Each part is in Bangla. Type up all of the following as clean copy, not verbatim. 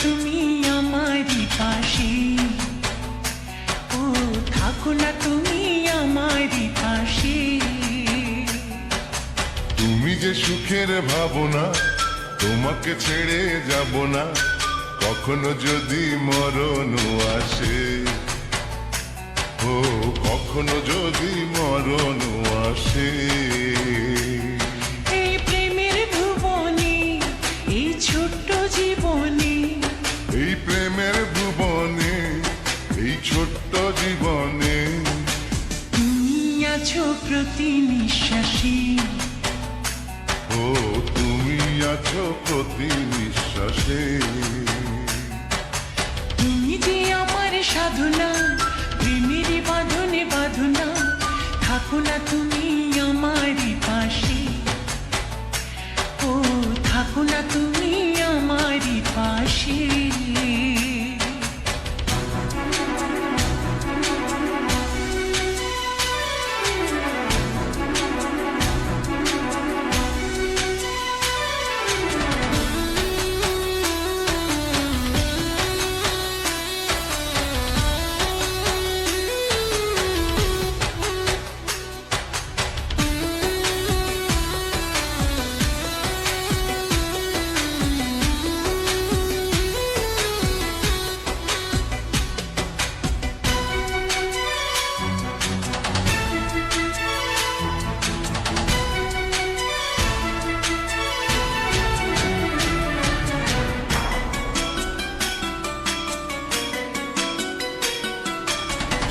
তুমি আমারই পাশে, ও থাকো না তুমি আমারই পাশে। তুমি যে সুখের ভাবনা, তোমাকে ছেড়ে যাব না, কখনো যদি মরণ আসে, ও কখনো যদি মরণ আসে। এই প্রেমের ভুবনে, এই ছোট্ট জীবনে, এই প্রেমের ভুবনে, এই ছোট্ট জীবনে তুমি আছো প্রতি নিঃশ্বাসে, ও তুমি আছো প্রতি নিঃশ্বাসে। তুমি যে আমার সাধনা, প্রেমের বাঁধনে বাঁধনা, থাকো না তুমি আমারই পাশে, ও থাকো না তুমি আমারই পাশে।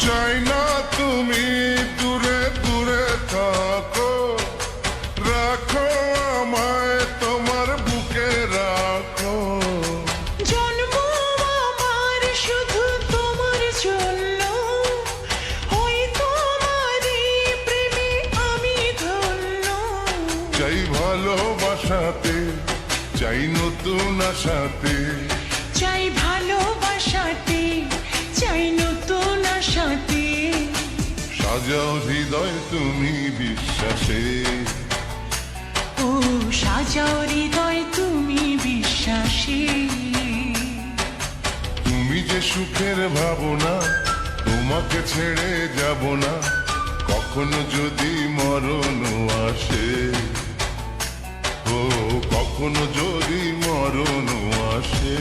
চাই না তুমি দূরে দূরে থাকো, রাখো আমায় তোমার বুকে রাখো। জন্ম আমার শুধু তোমার জন্য, ওই তোমারই প্রেমে আমি ধন্য। চাই ভালোবাসাতে, চাই নতুন আশাতে, চাই ভালোবাসাতে, চাই নতুন আশাতে। সাজাও হৃদয় তুমি বিশ্বাসে, ও সাজাও হৃদয় তুমি বিশ্বাসে। তুমি যে সুখের ভাবনা, তোমাকে ছেড়ে যাব না, কখনো যদি মরণ আসে, ও কখনো যদি মরণ আসে।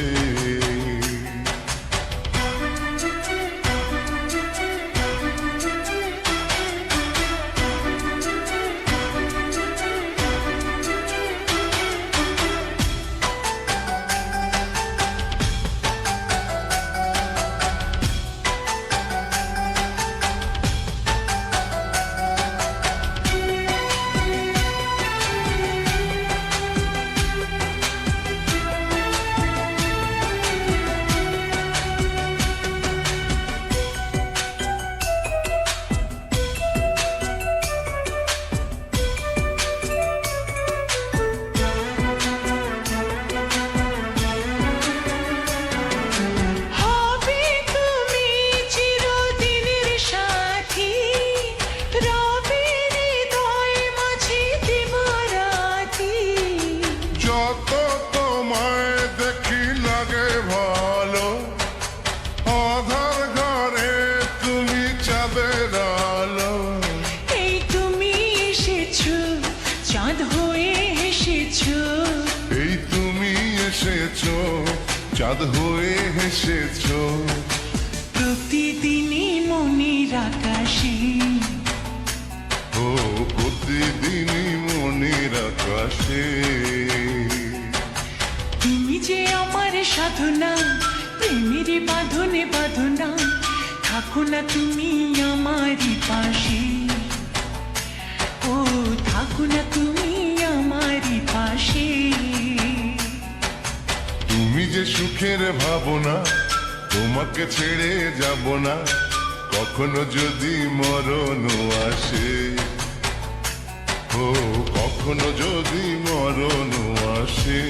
হবে তুমি চিরদিনের সাথী, রবে হৃদয় মাঝে দিবারাতি। যত তোমায় দেখি লাগে ভালো, আধার ঘরে তুমি চাঁদের আলো। এই তুমি এসেছো, চাঁদ হয়ে এসেছো, এই তুমি এসেছো, চাঁদ হয়ে এসেছো। প্রতিদিনই মনের আকাশে, ও প্রতিদিনই মনের আকাশে। তুমি যে আমার সাধনা, প্রেমের বাঁধনে বাঁধনা, থাকো না তুমি আমারই পাশে, ও থাকো না তুমি আমারই পাশে। তুমি যে সুখের ভাবনা, তোমাকে ছেড়ে যাব না, কখনো যদি মরণ আসে, ও কখনো যদি মরণ আসে।